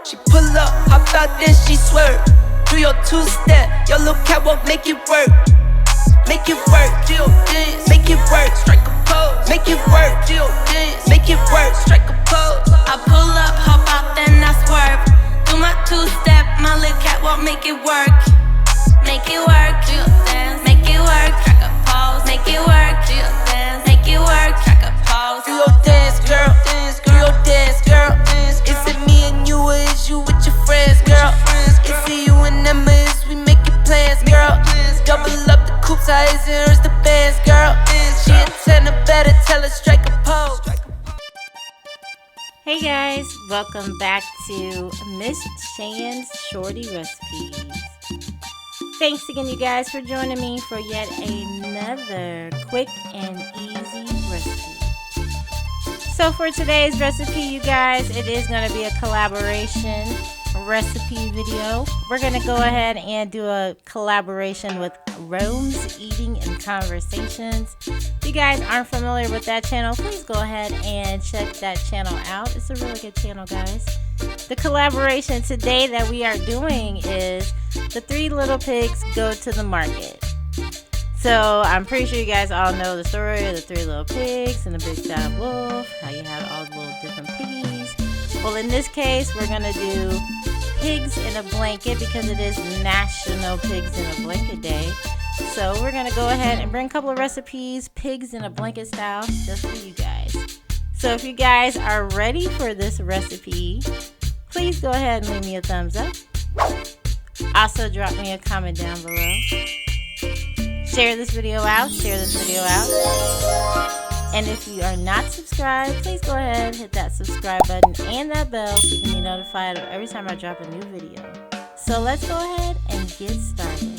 She pull up, hop out, then she swerve. Do your two-step, your little catwalk, make it work. Make it work, Jill dance, make it work, strike a pose. Make it work, Jill dance, make it work, strike a pose. I pull up, hop out, then I swerve. Do my two-step, my little catwalk, make it work. Make it work, Jill dance, make it work, strike a pose. Make it work, Jill dance, make it work, strike a pose. Do your dance, girl, do your dance, girl. Is it me and you, or is you with your friends, girl? Is it you and them, or is we making plans, girl? Double up the coops, how is it, hers the bands, girl? She a 10, better tell her strike a pose. Hey guys, welcome back to Miss Cheyenne's Shorty Recipes. Thanks again, you guys, for joining me for yet another quick and easy recipe. So for today's recipe, you guys, it is going to be a collaboration recipe video. We're going to go ahead and do a collaboration with Rome's Eating and Conversations. If you guys aren't familiar with that channel, please go ahead and check that channel out. It's a really good channel, guys. The collaboration today that we are doing is the Three Little Pigs Go to the Market. So I'm pretty sure you guys all know the story of the Three Little Pigs and the Big Bad Wolf, how you had all the little different piggies. Well, in this case, we're going to do pigs in a blanket because it is National Pigs in a Blanket Day. So we're going to go ahead and bring a couple of recipes, pigs in a blanket style, just for you guys. So if you guys are ready for this recipe, please go ahead and leave me a thumbs up. Also drop me a comment down below. Share this video out. And if you are not subscribed, please go ahead and hit that subscribe button and that bell so you can be notified of every time I drop a new video. So let's go ahead and get started.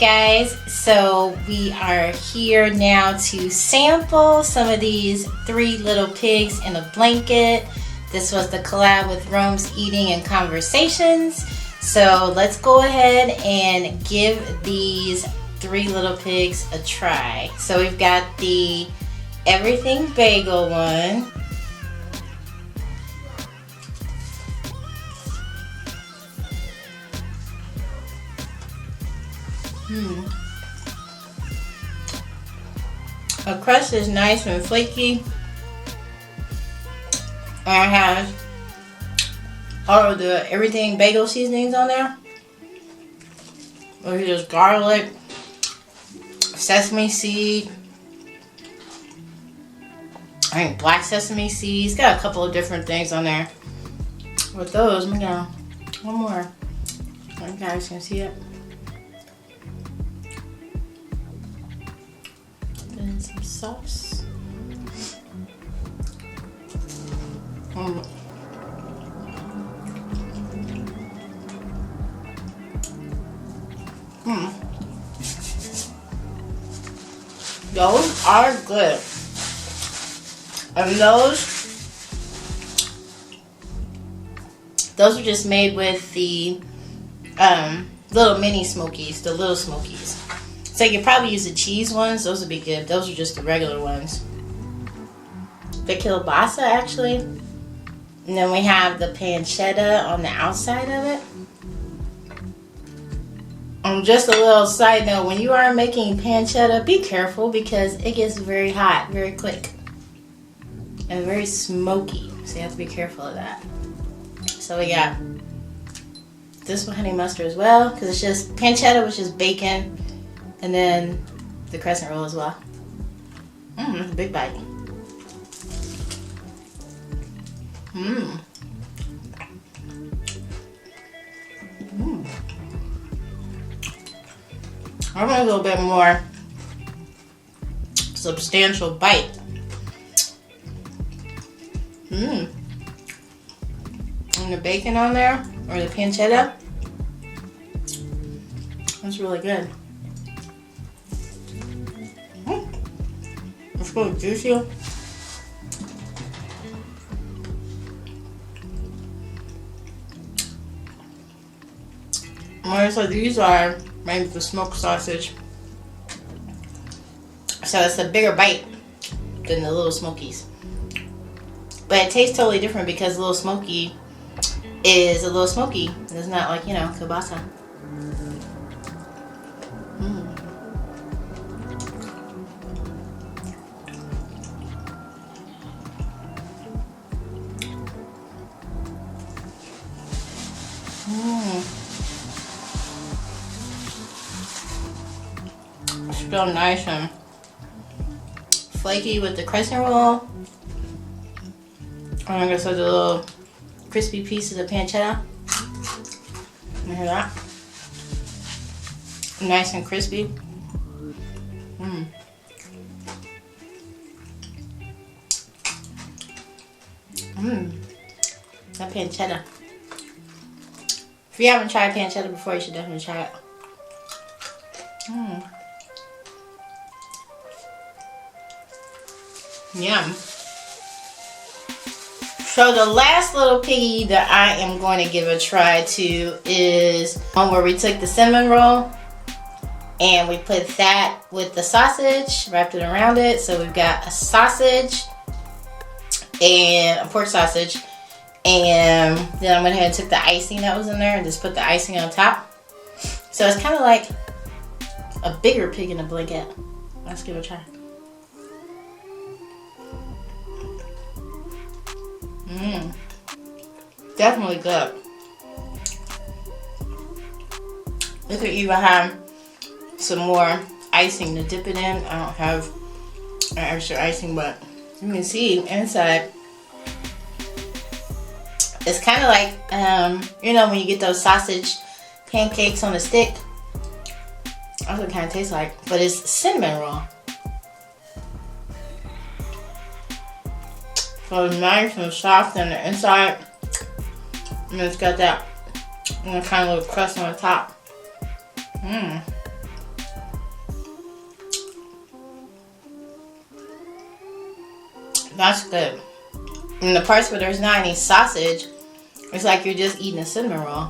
guys, so we are here now to sample some of these 3 little pigs in a blanket. This was the collab with Rome's Eating and Conversations. So let's go ahead and give these 3 little pigs a try. So we've got the everything bagel one. The crust is nice and flaky. And it has all of the everything bagel seasonings on there. There's just garlic, sesame seed, I think black sesame seeds. Got a couple of different things on there. With those, we got one more. You guys can see it. And some sauce. Those are good. And those are just made with the little mini smokies, the little smokies. So you could probably use the cheese ones. Those would be good. Those are just the regular ones. The kielbasa, actually. And then we have the pancetta on the outside of it. Just a little side note, when you are making pancetta, be careful because it gets very hot very quick. And very smoky. So you have to be careful of that. So we got this with honey mustard as well. Because it's just pancetta, which is bacon. And then the crescent roll as well. That's a big bite. I want a little bit more substantial bite. And the bacon on there, or the pancetta, that's really good. It's really juicy. So these are made with the smoked sausage. So it's a bigger bite than the little smokies. But it tastes totally different because the little smoky is a little smoky. It's not like, you know, kielbasa. Still nice and flaky with the crescent roll. And I guess there's a little crispy piece of the pancetta. You hear that? Nice and crispy. That pancetta. If you haven't tried pancetta before, you should definitely try it. Yum. So the last little piggy that I am going to give a try to is one where we took the cinnamon roll and we put that with the sausage, wrapped it around it. So we've got a sausage and a pork sausage, and then I went ahead and took the icing that was in there and just put the icing on top. So it's kind of like a bigger pig in a blanket. Let's give it a try. Definitely good. You could even have some more icing to dip it in. I don't have an extra icing, but you can see inside it's kind of like you know, when you get those sausage pancakes on a stick. That's what it kind of tastes like, but it's cinnamon roll. So it's nice and soft on the inside, and it's got that kind of little crust on the top. That's good. And the parts where there's not any sausage, it's like you're just eating a cinnamon roll.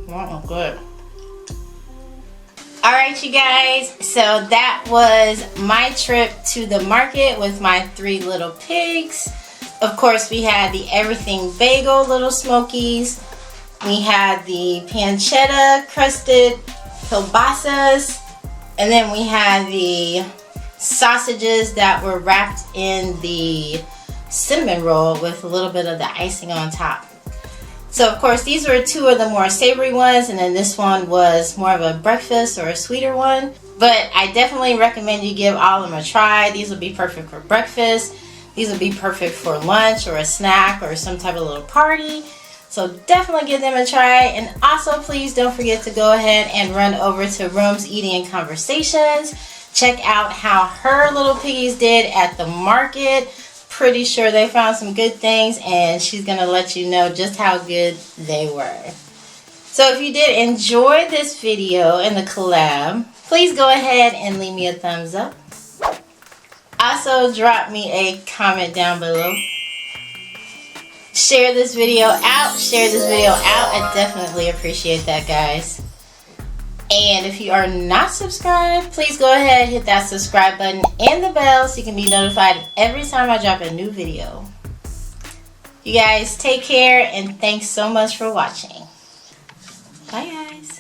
Oh, good. Alright, you guys, so that was my trip to the market with my 3 little pigs. Of course, we had the everything bagel little smokies. We had the pancetta crusted kielbasas. And then we had the sausages that were wrapped in the cinnamon roll with a little bit of the icing on top. So of course these were 2 of the more savory ones, and then this one was more of a breakfast or a sweeter one. But I definitely recommend you give all of them a try. These would be perfect for breakfast. These would be perfect for lunch or a snack or some type of little party. So definitely give them a try. And also please don't forget to go ahead and run over to Rome's Eating and Conversations. Check out how her little piggies did at the market. Pretty sure they found some good things, and she's going to let you know just how good they were. So if you did enjoy this video and the collab, please go ahead and leave me a thumbs up. Also drop me a comment down below. Share this video out. I definitely appreciate that, guys. And if you are not subscribed, please go ahead and hit that subscribe button and the bell so you can be notified every time I drop a new video. You guys take care, and thanks so much for watching. Bye, guys.